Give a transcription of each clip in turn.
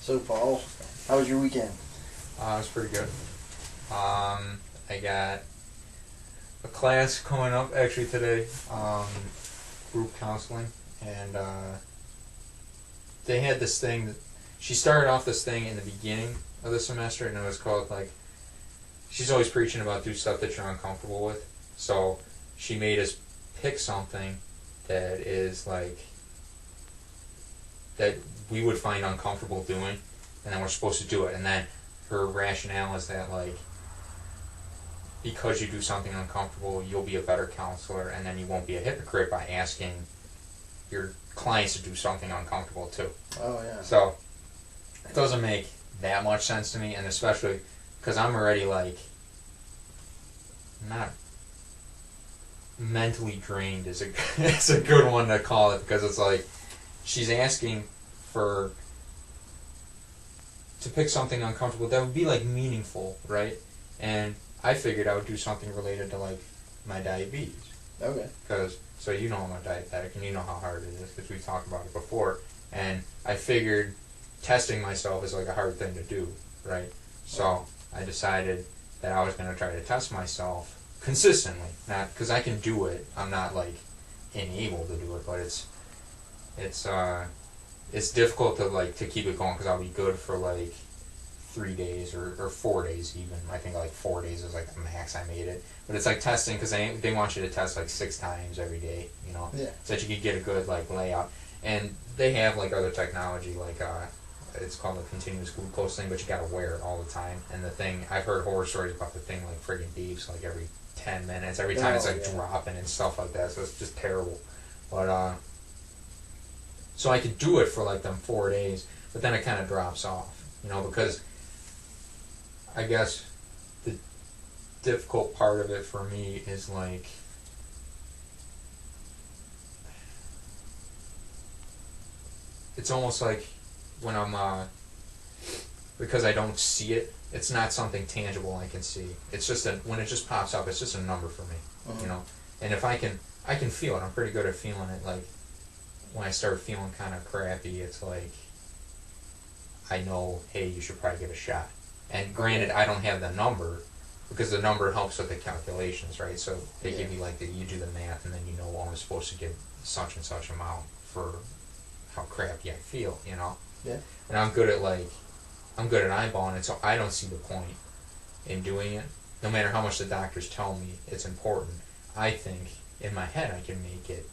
So, Paul, how was your weekend? It was pretty good. I got a class coming up actually today, group counseling, and they had this thing that she started off this thing in the beginning of the semester, and it was called like, she's always preaching about do stuff that you're uncomfortable with. So she made us pick something that is like that we would find uncomfortable doing, and then we're supposed to do it. And then her rationale is that like, because you do something uncomfortable, you'll be a better counselor, and then you won't be a hypocrite by asking your clients to do something uncomfortable too. Oh, yeah. So it doesn't make that much sense to me, and especially because I'm already like not mentally drained is a good one to call it, because it's like she's asking for to pick something uncomfortable that would be like meaningful, right? And I figured I would do something related to like my diabetes. Okay. Because so you know I'm a diabetic, and you know how hard it is because we talked about it before. And I figured testing myself is like a hard thing to do, right? So I decided that I was going to try to test myself consistently, not because I can do it. I'm not like unable to do it, but it's difficult to like to keep it going, because I'll be good for like 3 days or 4 days even. I think like 4 days is like the max I made it. But it's like testing, because they want you to test like 6 times every day, you know, Yeah. so that you can get a good like layout. And they have like other technology, like it's called a continuous glucose thing, but you gotta wear it all the time. And the thing, I've heard horror stories about the thing like friggin' beeps like every 10 minutes, every time it's like dropping and stuff like that. So it's just terrible. But so I could do it for like them 4 days, but then it kind of drops off, you know, because I guess the difficult part of it for me is like it's almost like when I'm because I don't see it, it's not something tangible I can see. It's just when it just pops up, it's just a number for me, you know. And if I can feel it. I'm pretty good at feeling it. Like when I start feeling kind of crappy, it's like I know, hey, you should probably get a shot. And granted, I don't have the number, because the number helps with the calculations, right? So they give you like you do the math, and then you know, well, I'm supposed to give such and such amount for how crappy I feel, you know. Yeah. And I'm good at eyeballing it, so I don't see the point in doing it. No matter how much the doctors tell me it's important, I think in my head I can make it,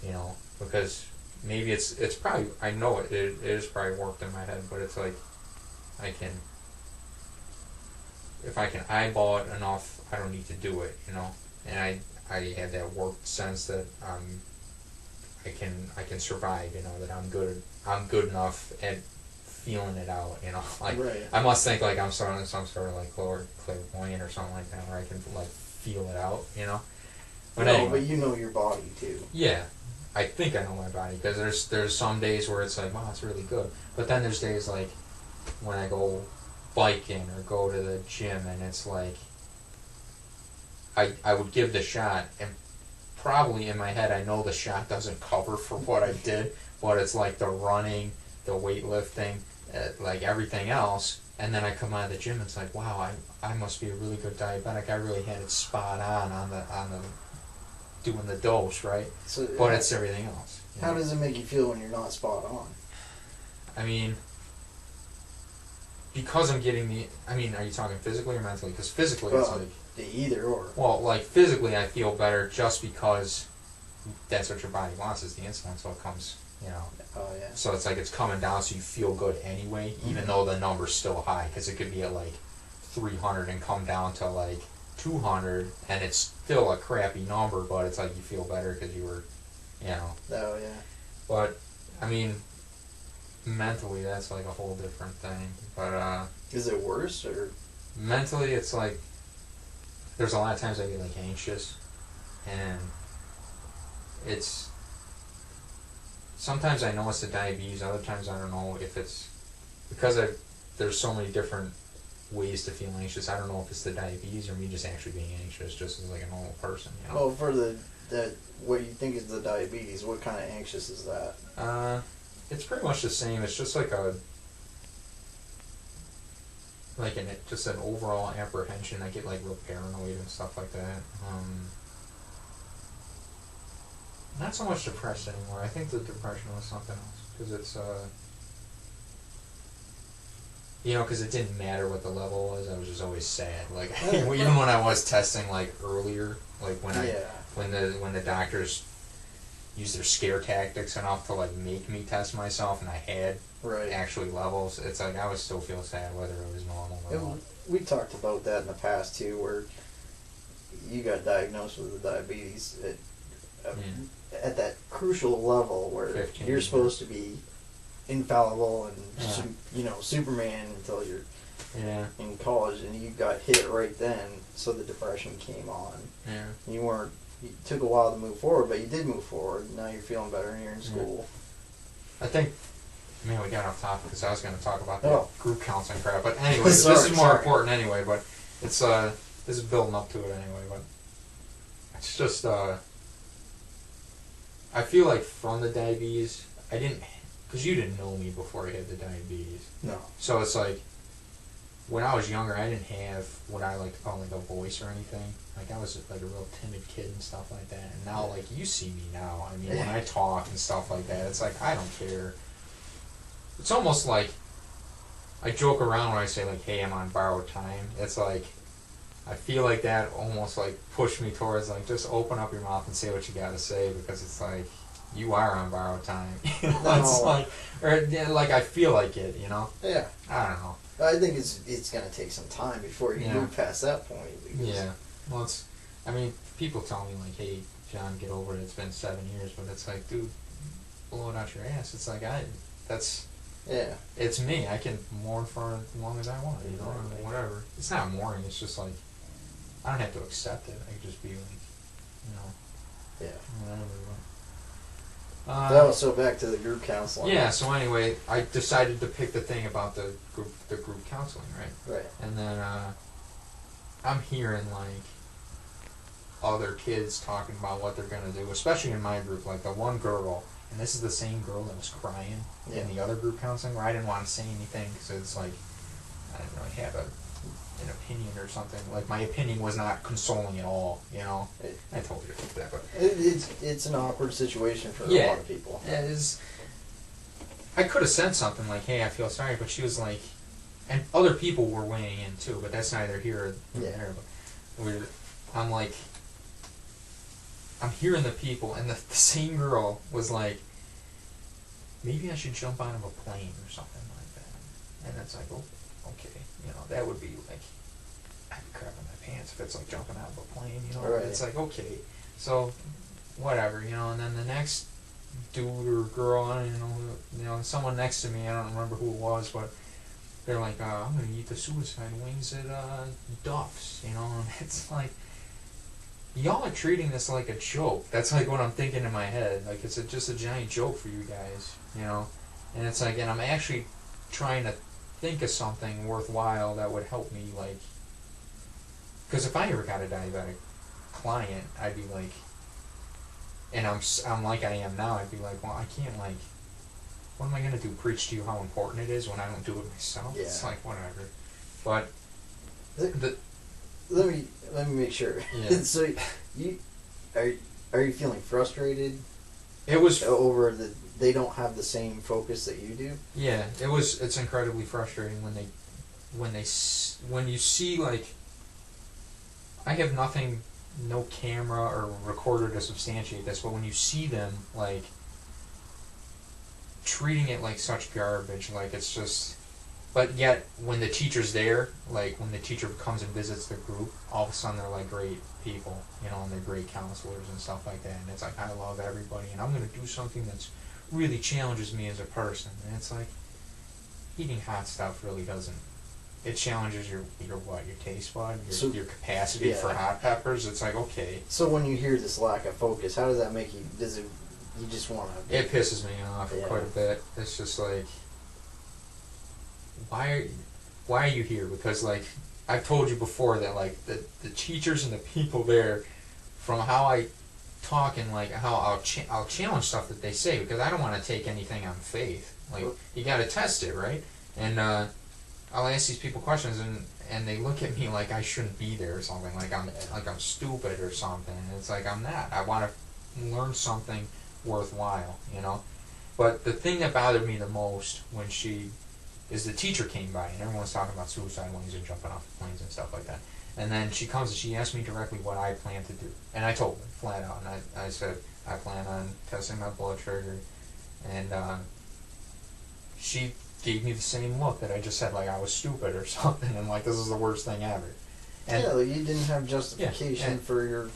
you know, because maybe it's probably, I know it is probably worked in my head, but it's like if I can eyeball it enough, I don't need to do it, you know. And I have that warped sense that I can survive, you know, that I'm good enough at feeling it out, you know. Like right. I must think like I'm some sort of like clairvoyant or something like that, where I can like feel it out, you know. But no, anyway, but you know your body too. Yeah, I think I know my body, because there's some days where it's like, wow, it's really good, but then there's days like when I go biking or go to the gym, and it's like I would give the shot, and probably in my head I know the shot doesn't cover for what I did, but it's like the running, the weightlifting, like everything else, and then I come out of the gym and it's like, wow, I must be a really good diabetic. I really had it spot on the doing the dose, right? So, but it's everything else. How does it make you feel when you're not spot on? I mean, because I'm getting are you talking physically or mentally? Because physically, it's like either or. Well, like physically, I feel better just because that's what your body wants, is the insulin, so it comes, you know. Oh yeah. So it's like it's coming down, so you feel good anyway, even though the number's still high, because it could be at like 300 and come down to like 200, and it's still a crappy number, but it's like you feel better because you were, you know. Oh yeah. But I mean, mentally, that's like a whole different thing. But is it worse, or mentally, it's like there's a lot of times I get like anxious, and it's sometimes I know it's the diabetes, other times I don't know if it's because there's so many different ways to feel anxious. I don't know if it's the diabetes or me just actually being anxious just as like a normal person, you know. Well, for the what you think is the diabetes, what kind of anxious is that? It's pretty much the same. It's just like like just an overall apprehension. I get like real paranoid and stuff like that. Not so much depressed anymore. I think the depression was something else because it's because it didn't matter what the level was. I was just always sad. Like even when I was testing like earlier, like when the doctors used their scare tactics enough to like make me test myself, and I had actually levels. It's like I would still feel sad whether it was normal or not. We talked about that in the past too, where you got diagnosed with the diabetes at that crucial level where 15, you're supposed to be infallible and Superman until you're in college, and you got hit right then, so the depression came on. Yeah. It took a while to move forward, but you did move forward. Now you're feeling better and you're in school. I think, man, we got off topic because I was going to talk about the group counseling crap. But anyway, this is more important anyway. But it's this is building up to it anyway. But it's just I feel like from the diabetes, I didn't, because you didn't know me before I had the diabetes. No. So it's like, when I was younger, I didn't have what I like to call like a voice or anything. Like I was like a real timid kid and stuff like that. And now, like you see me now. I mean, when I talk and stuff like that, it's like I don't care. It's almost like I joke around when I say like, "Hey, I'm on borrowed time." It's like I feel like that almost like pushed me towards like just open up your mouth and say what you got to say, because it's like you are on borrowed time. It's like, or like I feel like it. Yeah. I don't know. I think it's going to take some time before you move past that point. Yeah. Well, people tell me like, "Hey, John, get over it. It's been 7 years," but it's like, dude, blow it out your ass. It's like it's me. I can mourn for as long as I want, or whatever. It's not mourning. It's just like I don't have to accept it. I can just be like, whatever. So back to the group counseling. Yeah. So anyway, I decided to pick the thing about the group counseling, right? Right. And then I'm hearing like other kids talking about what they're gonna do, especially in my group. Like the one girl, and this is the same girl that was crying in the other group counseling, where I didn't want to say anything because it's like I didn't really have an opinion or something. Like my opinion was not consoling at all. I told you about that, but it's an awkward situation for a lot of people. Yeah, I could have said something like, "Hey, I feel sorry," but she was like, and other people were weighing in too, but that's neither here nor there. But I'm hearing the people, and the same girl was like, "Maybe I should jump out of a plane or something like that." And it's like, oh, okay, that would be like, I'd be crapping my pants if it's like jumping out of a plane, Right. It's like, okay, so whatever, and then the next dude or girl, I don't know, someone next to me, I don't remember who it was, but they're like, "I'm gonna eat the suicide wings at Duff's," and it's like, y'all are treating this like a joke. That's like what I'm thinking in my head. Like it's just a giant joke for you guys, And it's like, and I'm actually trying to think of something worthwhile that would help me, like, because if I ever got a diabetic client, I'd be like, and I'm like I am now, I'd be like, well, I can't, like, what am I gonna do? Preach to you how important it is when I don't do it myself? Yeah. It's like whatever. But let me make sure. Yeah. So you are you feeling frustrated? It was over they don't have the same focus that you do. Yeah, it's incredibly frustrating when you see, like, I have nothing, no camera or recorder to substantiate this, but when you see them like treating it like such garbage, like it's just. But yet, when the teacher's there, like when the teacher comes and visits the group, all of a sudden they're like great people, and they're great counselors and stuff like that. And it's like, I love everybody, and I'm going to do something that's really challenges me as a person. And it's like, eating hot stuff really doesn't. It challenges your taste bud, your capacity for hot peppers. It's like, okay. So when you hear this lack of focus, how does that make you? You just want to? It pisses me off quite a bit. It's just like, why are you here? Because, like, I've told you before that, like, the teachers and the people there, from how I talk and, like, how I'll challenge stuff that they say, because I don't want to take anything on faith. Like, you got to test it, right? And I'll ask these people questions, and they look at me like I shouldn't be there or something, like I'm stupid or something. And it's like I'm not. I want to learn something worthwhile, you know. But the thing that bothered me the most when she is the teacher came by, and everyone was talking about suicide wings and jumping off planes and stuff like that. And then she comes and she asked me directly what I plan to do, and I told her flat out, and I said I plan on testing my blood sugar, and she gave me the same look that I just said, like I was stupid or something, and like this is the worst thing ever. And yeah, like you didn't have justification for your...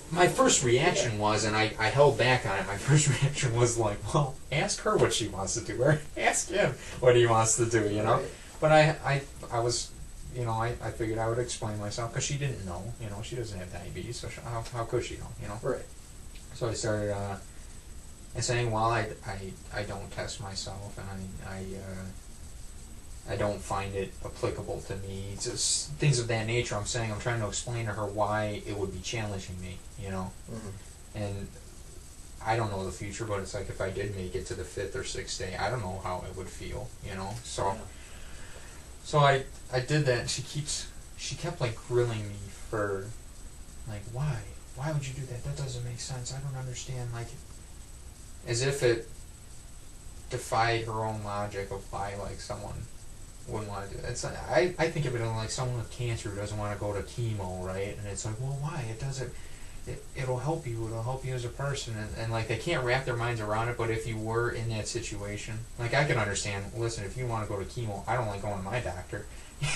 My first reaction was, and I held back on it, my first reaction was like, well, ask her what she wants to do, or ask him what he wants to do, you know? Right. But I was, you know, I figured I would explain myself, because she didn't know, you know, she doesn't have diabetes, so how could she know, you know? Right. So I started saying, well, I don't test myself, and I don't find it applicable to me. It's just things of that nature. I'm trying to explain to her why it would be challenging me, you know. Mm-hmm. And I don't know the future, but it's like if I did make it to the 5th or 6th day, I don't know how it would feel, you know. So I did that, and she kept like grilling me for, like, why would you do that? That doesn't make sense. I don't understand. Like, as if it defied her own logic of why, like, someone wouldn't want to do it. It's like, I think of it like someone with cancer who doesn't want to go to chemo, right? And it's like, well, why? It doesn't. It'll help you. It'll help you as a person. And like they can't wrap their minds around it. But if you were in that situation, like I can understand. Listen, if you want to go to chemo, I don't like going to my doctor.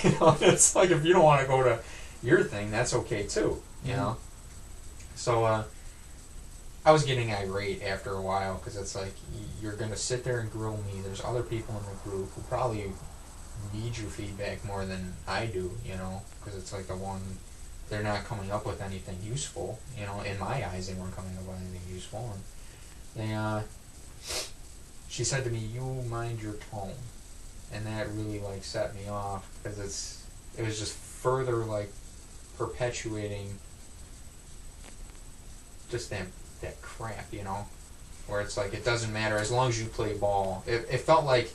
You know, it's like if you don't want to go to your thing, that's okay too. You know. So I was getting irate after a while because it's like you're gonna sit there and grill me. There's other people in the group who probably need your feedback more than I do, you know, because it's like they're not coming up with anything useful, you know, in my eyes they weren't coming up with anything useful, and she said to me, you mind your tone, and that really like set me off, because it was just further like perpetuating just that crap, you know, where it's like it doesn't matter as long as you play ball. It felt like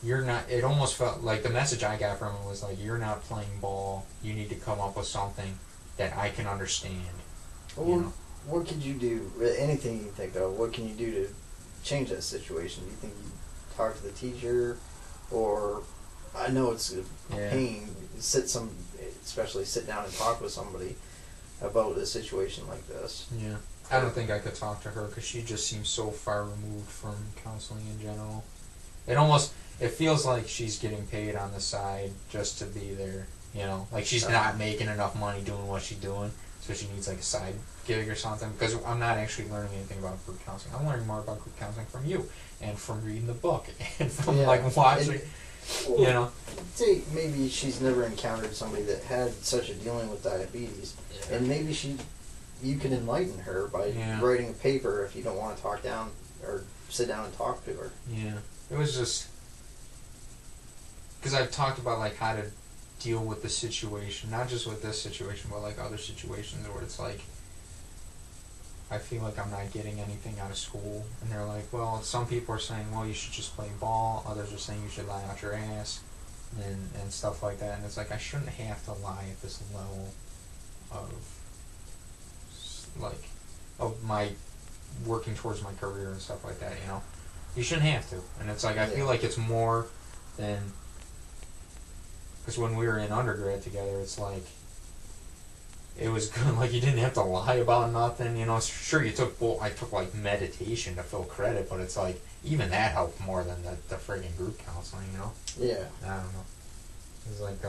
it almost felt like the message I got from it was like, you're not playing ball, you need to come up with something that I can understand. Well, you know? What could you do, anything you think of, what can you do to change that situation? Do you think you talk to the teacher, or, I know it's a pain, especially sit down and talk with somebody about a situation like this. Yeah. I don't think I could talk to her because she just seems so far removed from counseling in general. It feels like she's getting paid on the side just to be there, you know? Like she's not making enough money doing what she's doing, so she needs like a side gig or something. Because I'm not actually learning anything about group counseling. I'm learning more about group counseling from you, and from reading the book, and from like watching, you know? Say maybe she's never encountered somebody that had such a dealing with diabetes, and maybe you can enlighten her by writing a paper if you don't want to talk down or sit down and talk to her. Yeah, it was just because I've talked about like how to deal with the situation, not just with this situation, but like other situations where it's like I feel like I'm not getting anything out of school, and they're like, well, some people are saying, well, you should just play ball, others are saying you should lie out your ass, and stuff like that, and it's like I shouldn't have to lie at this level of my working towards my career and stuff like that, you know. You shouldn't have to, and it's like I feel like it's more than, because when we were in undergrad together, it's like it was good. Like you didn't have to lie about nothing, you know. Sure, I took like meditation to fill credit, but it's like even that helped more than the friggin' group counseling, you know. Yeah. I don't know. It's like.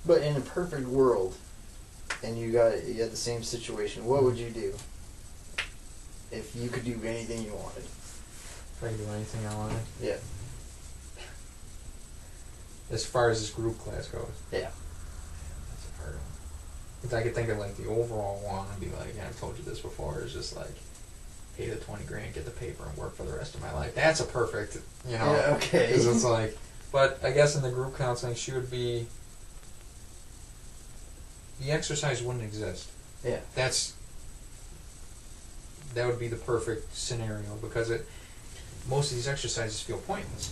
But in a perfect world, and you had the same situation, what would you do if you could do anything you wanted? If I could do anything I wanted? Yeah. As far as this group class goes? Yeah. That's a hard one. Because I could think of like the overall one and be like, and I've told you this before, is just like pay the $20,000, get the paper, and work for the rest of my life. That's a perfect, you know. Yeah, okay. Because it's like, but I guess in the group counseling, she would be, the exercise wouldn't exist. Yeah. That would be the perfect scenario, because most of these exercises feel pointless.